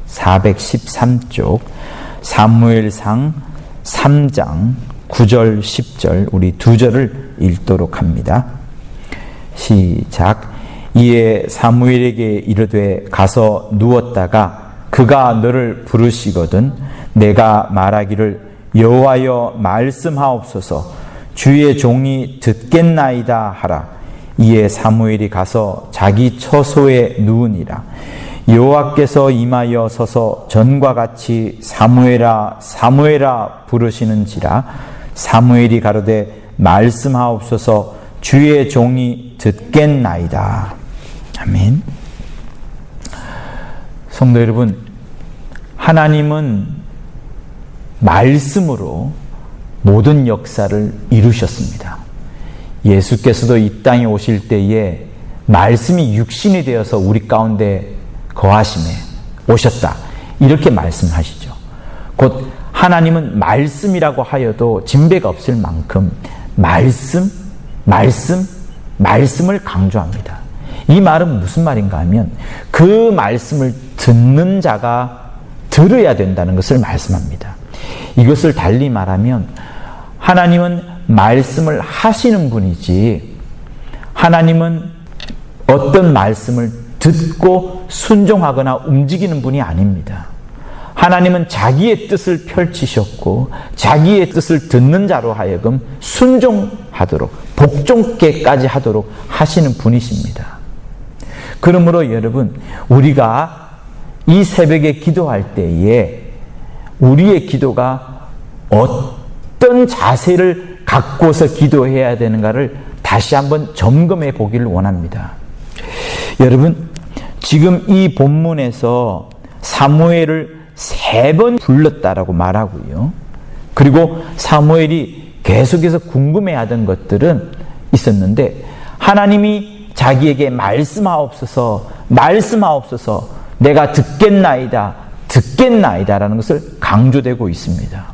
413쪽 사무엘상 3장 9절 10절 우리 두 절을 읽도록 합니다. 시작. 이에 사무엘에게 이르되 가서 누웠다가 그가 너를 부르시거든 내가 말하기를 여호와여 말씀하옵소서 주의 종이 듣겠나이다 하라. 이에 사무엘이 가서 자기 처소에 누우니라. 여호와께서 임하여 서서 전과 같이 사무엘아 사무엘아 부르시는지라. 사무엘이 가로되 말씀하옵소서 주의 종이 듣겠나이다. 아멘. 성도 여러분, 하나님은 말씀으로 모든 역사를 이루셨습니다. 예수께서도 이 땅에 오실 때에 말씀이 육신이 되어서 우리 가운데 거하심에 오셨다. 이렇게 말씀하시죠. 곧 하나님은 말씀이라고 하여도 진배가 없을 만큼 말씀을 강조합니다. 이 말은 무슨 말인가 하면 그 말씀을 듣는 자가 들어야 된다는 것을 말씀합니다. 이것을 달리 말하면 하나님은 말씀을 하시는 분이지 하나님은 어떤 말씀을 듣고 순종하거나 움직이는 분이 아닙니다. 하나님은 자기의 뜻을 펼치셨고 자기의 뜻을 듣는 자로 하여금 순종하도록 복종케까지 하도록 하시는 분이십니다. 그러므로 여러분, 우리가 이 새벽에 기도할 때에 우리의 기도가 어떤 자세를 갖고서 기도해야 되는가를 다시 한번 점검해 보기를 원합니다. 여러분, 지금 이 본문에서 사무엘을 3번 불렀다라고 말하고요. 그리고 사무엘이 계속해서 궁금해하던 것들은 있었는데 하나님이 자기에게 말씀하옵소서 내가 듣겠나이다 라는 것을 강조되고 있습니다.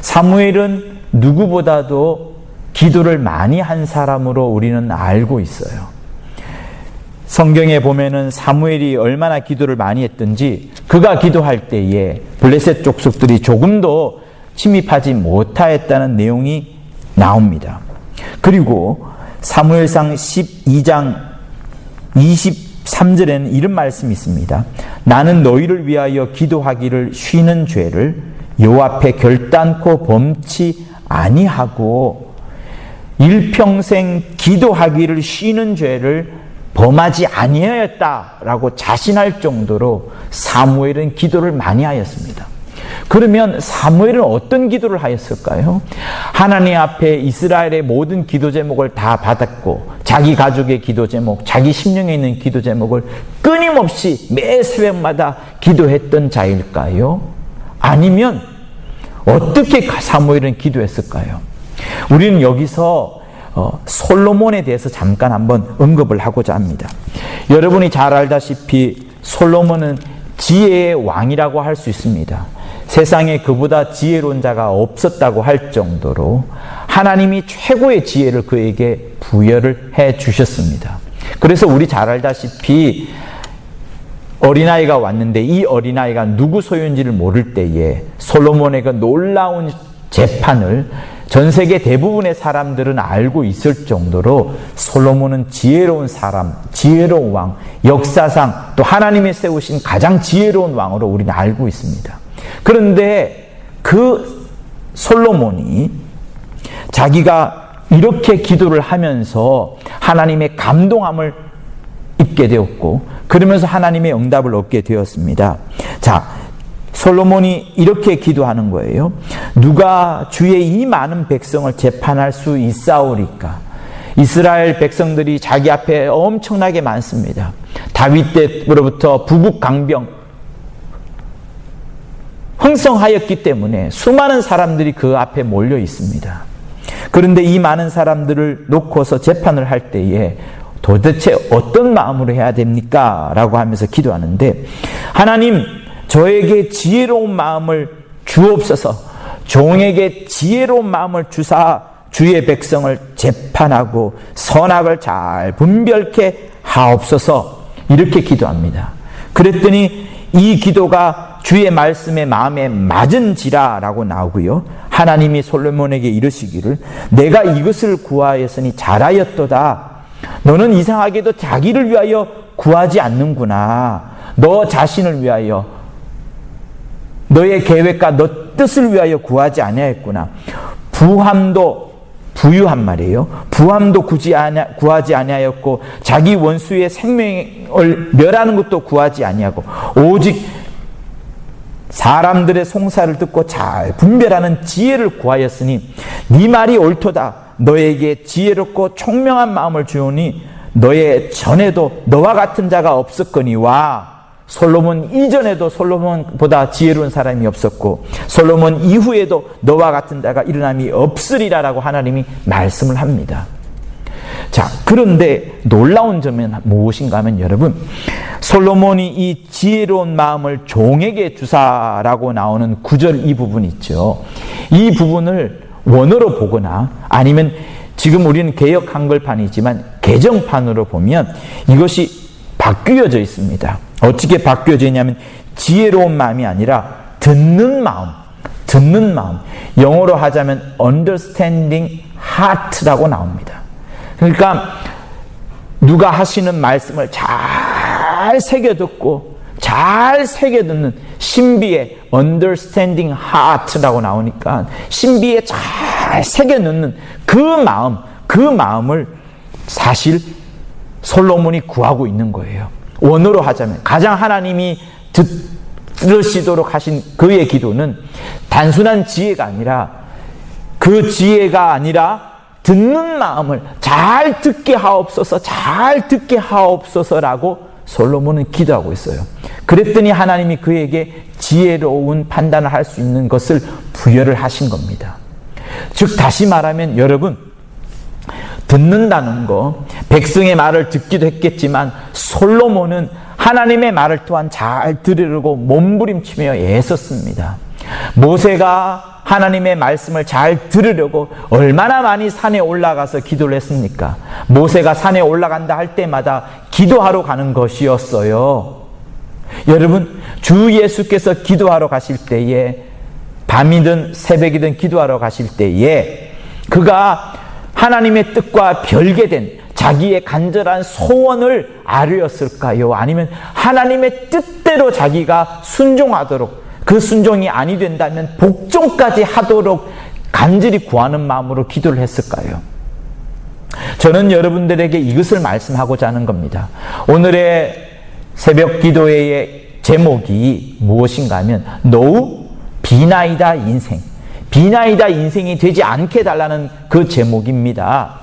사무엘은 누구보다도 기도를 많이 한 사람으로 우리는 알고 있어요. 성경에 보면은 사무엘이 얼마나 기도를 많이 했든지 그가 기도할 때에 블레셋 족속들이 조금도 침입하지 못하였다는 내용이 나옵니다. 그리고 사무엘상 12장 23절에는 이런 말씀이 있습니다. 나는 너희를 위하여 기도하기를 쉬는 죄를 여호와 앞에 결단코 범치 아니하고 일평생 기도하기를 쉬는 죄를 범하지 아니하였다라고 자신할 정도로 사무엘은 기도를 많이 하였습니다. 그러면 사무엘은 어떤 기도를 하였을까요? 하나님 앞에 이스라엘의 모든 기도 제목을 다 받았고 자기 가족의 기도 제목, 자기 심령에 있는 기도 제목을 끊임없이 매 새벽마다 기도했던 자일까요? 아니면 어떻게 사무엘은 기도했을까요? 우리는 여기서 솔로몬에 대해서 잠깐 한번 언급을 하고자 합니다. 여러분이 잘 알다시피 솔로몬은 지혜의 왕이라고 할 수 있습니다. 세상에 그보다 지혜로운 자가 없었다고 할 정도로 하나님이 최고의 지혜를 그에게 부여를 해 주셨습니다. 그래서 우리 잘 알다시피 어린아이가 왔는데 이 어린아이가 누구 소유인지를 모를 때에 솔로몬의 놀라운 재판을 전 세계 대부분의 사람들은 알고 있을 정도로 솔로몬은 지혜로운 사람, 지혜로운 왕, 역사상 또 하나님이 세우신 가장 지혜로운 왕으로 우리는 알고 있습니다. 그런데 그 솔로몬이 자기가 이렇게 기도를 하면서 하나님의 감동함을 입게 되었고 그러면서 하나님의 응답을 얻게 되었습니다. 자, 솔로몬이 이렇게 기도하는 거예요. 누가 주의 이 많은 백성을 재판할 수 있사오리까? 이스라엘 백성들이 자기 앞에 엄청나게 많습니다. 다윗 때로부터 부국 강병 흥성하였기 때문에 수많은 사람들이 그 앞에 몰려 있습니다. 그런데 이 많은 사람들을 놓고서 재판을 할 때에 도대체 어떤 마음으로 해야 됩니까? 라고 하면서 기도하는데 하나님 저에게 지혜로운 마음을 주옵소서. 종에게 지혜로운 마음을 주사 주의 백성을 재판하고 선악을 잘 분별케 하옵소서. 이렇게 기도합니다. 그랬더니 이 기도가 주의 말씀에 마음에 맞은지라라고 나오고요. 하나님이 솔로몬에게 이르시기를 내가 이것을 구하였으니 잘하였도다. 너는 이상하게도 자기를 위하여 구하지 않는구나. 너 자신을 위하여 너의 계획과 너 뜻을 위하여 구하지 아니하였구나. 부유한 말이에요. 부함도 구하지 아니하였고 자기 원수의 생명을 멸하는 것도 구하지 아니하고 오직 사람들의 송사를 듣고 잘 분별하는 지혜를 구하였으니 네 말이 옳도다. 너에게 지혜롭고 총명한 마음을 주오니 너의 전에도 너와 같은 자가 없었거니와. 솔로몬 이전에도 솔로몬보다 지혜로운 사람이 없었고 솔로몬 이후에도 너와 같은 자가 일어남이 없으리라라고 하나님이 말씀을 합니다. 자, 그런데 놀라운 점은 무엇인가 하면 여러분, 솔로몬이 이 지혜로운 마음을 종에게 주사라고 나오는 9절 이 부분 있죠. 이 부분을 원어로 보거나 아니면 지금 우리는 개역 한글판이지만 개정판으로 보면 이것이 바뀌어져 있습니다. 어떻게 바뀌어져 있냐면 지혜로운 마음이 아니라 듣는 마음. 영어로 하자면 understanding heart라고 나옵니다. 그러니까 누가 하시는 말씀을 잘 새겨듣고 잘 새겨듣는 신비의 understanding heart라고 나오니까 신비에 잘 새겨넣는 그 마음을 사실 솔로몬이 구하고 있는 거예요. 원어로 하자면 가장 하나님이 들으시도록 하신 그의 기도는 단순한 지혜가 아니라 그 지혜가 아니라 듣는 마음을 잘 듣게 하옵소서라고 솔로몬은 기도하고 있어요. 그랬더니 하나님이 그에게 지혜로운 판단을 할 수 있는 것을 부여를 하신 겁니다. 즉 다시 말하면 여러분, 듣는다는 거, 백성의 말을 듣기도 했겠지만 솔로몬은 하나님의 말을 또한 잘 들으려고 몸부림치며 애썼습니다. 모세가 하나님의 말씀을 잘 들으려고 얼마나 많이 산에 올라가서 기도를 했습니까? 모세가 산에 올라간다 할 때마다 기도하러 가는 것이었어요. 여러분, 주 예수께서 기도하러 가실 때에 밤이든 새벽이든 기도하러 가실 때에 그가 하나님의 뜻과 별개된 자기의 간절한 소원을 아뢰었을까요? 아니면 하나님의 뜻대로 자기가 순종하도록, 그 순종이 아니 된다면 복종까지 하도록 간절히 구하는 마음으로 기도를 했을까요? 저는 여러분들에게 이것을 말씀하고자 하는 겁니다. 오늘의 새벽 기도회의 제목이 무엇인가 하면 노우 비나이다 인생. 비나이다 인생이 되지 않게 달라는 그 제목입니다.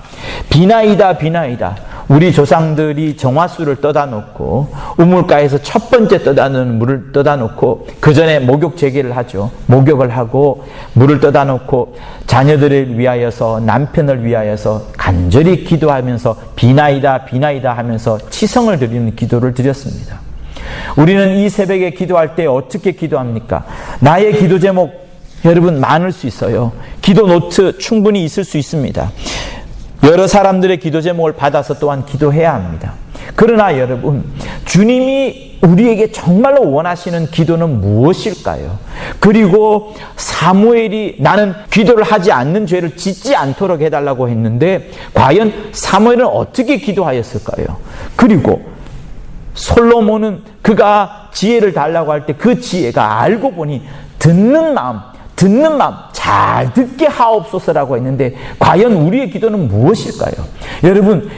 비나이다. 우리 조상들이 정화수를 떠다 놓고 우물가에서 첫 번째 떠다 놓은 물을 떠다 놓고 그 전에 목욕 재개를 하죠. 목욕을 하고 물을 떠다 놓고 자녀들을 위하여서, 남편을 위하여서 간절히 기도하면서 비나이다 하면서 치성을 드리는 기도를 드렸습니다. 우리는 이 새벽에 기도할 때 어떻게 기도합니까? 나의 기도 제목 여러분 많을 수 있어요. 기도 노트 충분히 있을 수 있습니다. 여러 사람들의 기도 제목을 받아서 또한 기도해야 합니다. 그러나 여러분, 주님이 우리에게 정말로 원하시는 기도는 무엇일까요? 그리고 사무엘이 나는 기도를 하지 않는 죄를 짓지 않도록 해달라고 했는데 과연 사무엘은 어떻게 기도하였을까요? 그리고 솔로몬은 그가 지혜를 달라고 할 때 그 지혜가 알고 보니 듣는 마음 잘 듣게 하옵소서라고 했는데 과연 우리의 기도는 무엇일까요?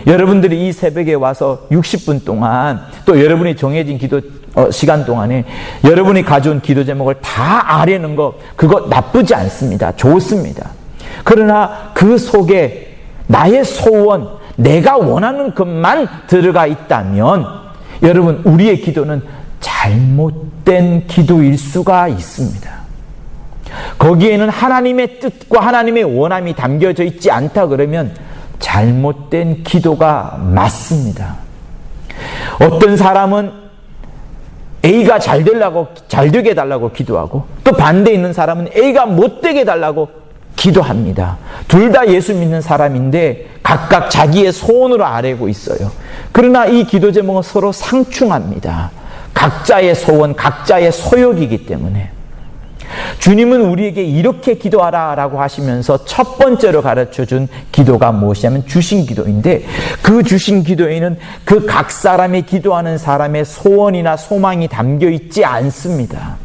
여러분들이 이 새벽에 와서 60분 동안 또 여러분이 정해진 기도 시간 동안에 여러분이 가져온 기도 제목을 다 아뢰는 거 그거 나쁘지 않습니다. 좋습니다. 그러나 그 속에 나의 소원, 내가 원하는 것만 들어가 있다면 여러분, 우리의 기도는 잘못된 기도일 수가 있습니다. 거기에는 하나님의 뜻과 하나님의 원함이 담겨져 있지 않다 그러면 잘못된 기도가 맞습니다. 어떤 사람은 A가 잘 되게 해달라고 기도하고 또 반대에 있는 사람은 A가 못 되게 해달라고 기도합니다. 둘 다 예수 믿는 사람인데 각각 자기의 소원으로 아뢰고 있어요. 그러나 이 기도 제목은 서로 상충합니다. 각자의 소원, 각자의 소욕이기 때문에 주님은 우리에게 이렇게 기도하라라고 하시면서 첫 번째로 가르쳐준 기도가 무엇이냐면 주신 기도인데, 그 주신 기도에는 그 각 사람이 기도하는 사람의 소원이나 소망이 담겨 있지 않습니다.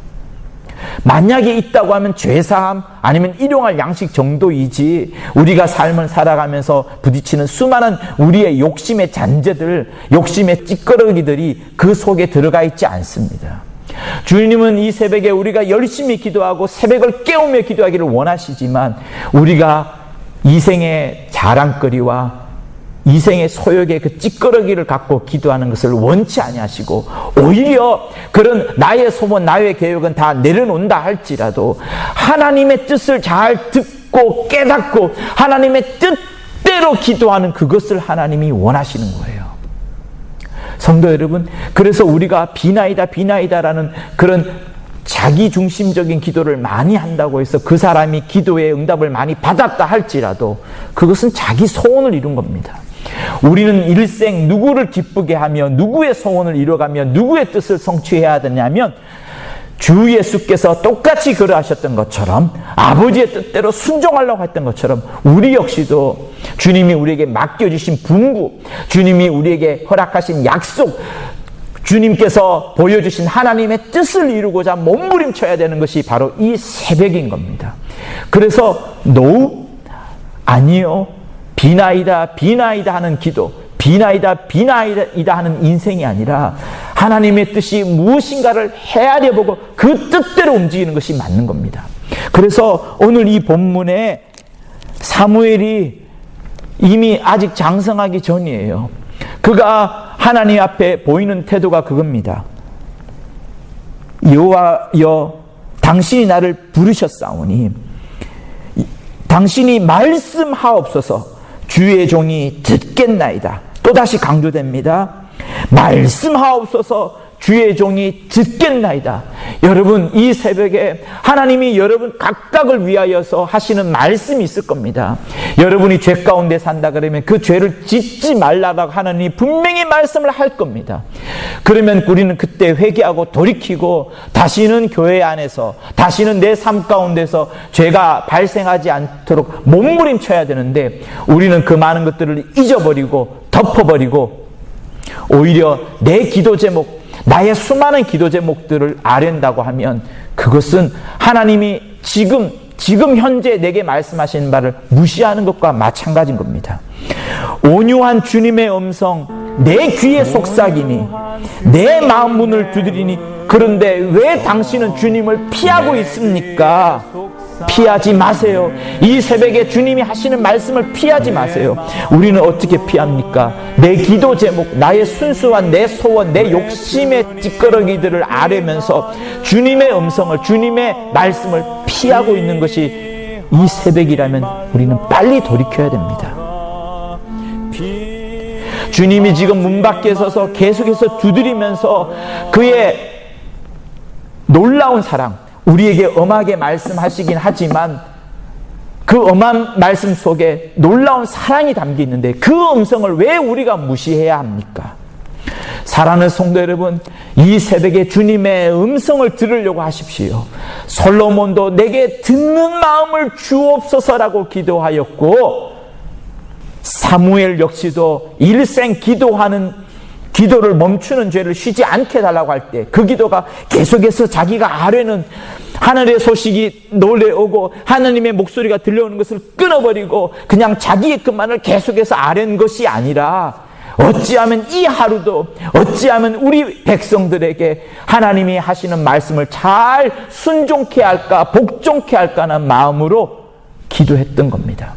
만약에 있다고 하면 죄사함 아니면 일용할 양식 정도이지, 우리가 삶을 살아가면서 부딪히는 수많은 우리의 욕심의 잔재들, 욕심의 찌꺼러기들이 그 속에 들어가 있지 않습니다. 주님은 이 새벽에 우리가 열심히 기도하고 새벽을 깨우며 기도하기를 원하시지만, 우리가 이생의 자랑거리와 이생의 소욕의 그 찌꺼러기를 갖고 기도하는 것을 원치 아니하시고, 오히려 그런 나의 소원, 나의 계획은 다 내려놓는다 할지라도 하나님의 뜻을 잘 듣고 깨닫고 하나님의 뜻대로 기도하는 그것을 하나님이 원하시는 거예요. 성도 여러분, 그래서 우리가 비나이다라는 그런 자기중심적인 기도를 많이 한다고 해서 그 사람이 기도의 응답을 많이 받았다 할지라도 그것은 자기 소원을 이룬 겁니다. 우리는 일생 누구를 기쁘게 하며 누구의 소원을 이뤄가며 누구의 뜻을 성취해야 되냐면, 주 예수께서 똑같이 그러하셨던 것처럼, 아버지의 뜻대로 순종하려고 했던 것처럼, 우리 역시도 주님이 우리에게 맡겨주신 분부, 주님이 우리에게 허락하신 약속, 주님께서 보여주신 하나님의 뜻을 이루고자 몸부림쳐야 되는 것이 바로 이 새벽인 겁니다. 그래서 노? 아니요. 비나이다 하는 기도, 비나이다 하는 인생이 아니라 하나님의 뜻이 무엇인가를 헤아려보고 그 뜻대로 움직이는 것이 맞는 겁니다. 그래서 오늘 이 본문에 사무엘이 이미 아직 장성하기 전이에요. 그가 하나님 앞에 보이는 태도가 그겁니다. 여호와여, 당신이 나를 부르셨사오니 당신이 말씀하옵소서, 주의 종이 듣겠나이다. 또다시 강조됩니다. 말씀하옵소서, 주의 종이 듣겠나이다. 여러분, 이 새벽에 하나님이 여러분 각각을 위하여서 하시는 말씀이 있을 겁니다. 여러분이 죄 가운데 산다 그러면 그 죄를 짓지 말라고 하나님이 분명히 말씀을 할 겁니다. 그러면 우리는 그때 회개하고 돌이키고 다시는 교회 안에서, 다시는 내 삶 가운데서 죄가 발생하지 않도록 몸부림쳐야 되는데, 우리는 그 많은 것들을 잊어버리고 덮어버리고 오히려 내 기도 제목, 나의 수많은 기도 제목들을 아랜다고 하면 그것은 하나님이 지금 현재 내게 말씀하시는 바를 무시하는 것과 마찬가지인 겁니다. 온유한 주님의 음성, 내 귀에 속삭이니 내 마음 문을 두드리니, 그런데 왜 당신은 주님을 피하고 있습니까? 피하지 마세요. 이 새벽에 주님이 하시는 말씀을 피하지 마세요. 우리는 어떻게 피합니까? 내 기도 제목, 나의 순수한 내 소원, 내 욕심의 찌꺼러기들을 아뢰면서 주님의 음성을, 주님의 말씀을 피하고 있는 것이 이 새벽이라면 우리는 빨리 돌이켜야 됩니다. 주님이 지금 문 밖에 서서 계속해서 두드리면서 그의 놀라운 사랑, 우리에게 엄하게 말씀하시긴 하지만 그 엄한 말씀 속에 놀라운 사랑이 담겨 있는데, 그 음성을 왜 우리가 무시해야 합니까? 사랑하는 성도 여러분, 이 새벽에 주님의 음성을 들으려고 하십시오. 솔로몬도 내게 듣는 마음을 주옵소서라고 기도하였고, 사무엘 역시도 일생 기도를 멈추는 죄를 쉬지 않게 달라고 할 때 그 기도가 계속해서 자기가 아뢰는 하늘의 소식이 놀래오고 하나님의 목소리가 들려오는 것을 끊어버리고 그냥 자기의 것만을 계속해서 아뢰는 것이 아니라, 어찌하면 이 하루도, 어찌하면 우리 백성들에게 하나님이 하시는 말씀을 잘 순종케 할까, 복종케 할까는 마음으로 기도했던 겁니다.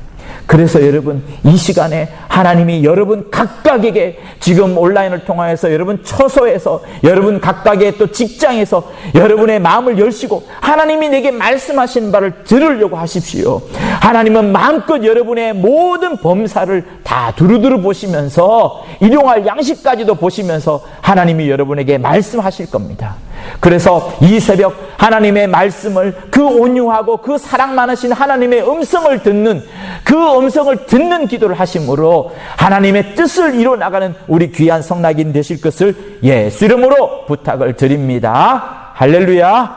그래서 여러분, 이 시간에 하나님이 여러분 각각에게 지금 온라인을 통하여서 여러분 처소에서, 여러분 각각의 또 직장에서 여러분의 마음을 열시고 하나님이 내게 말씀하시는 바를 들으려고 하십시오. 하나님은 마음껏 여러분의 모든 범사를 다 두루두루 보시면서 일용할 양식까지도 보시면서 하나님이 여러분에게 말씀하실 겁니다. 그래서 이 새벽 하나님의 말씀을, 그 온유하고 그 사랑 많으신 하나님의 음성을 듣는, 그 음성을 듣는 기도를 하심으로 하나님의 뜻을 이뤄나가는 우리 귀한 성낙인 되실 것을 예수 이름으로 부탁을 드립니다. 할렐루야.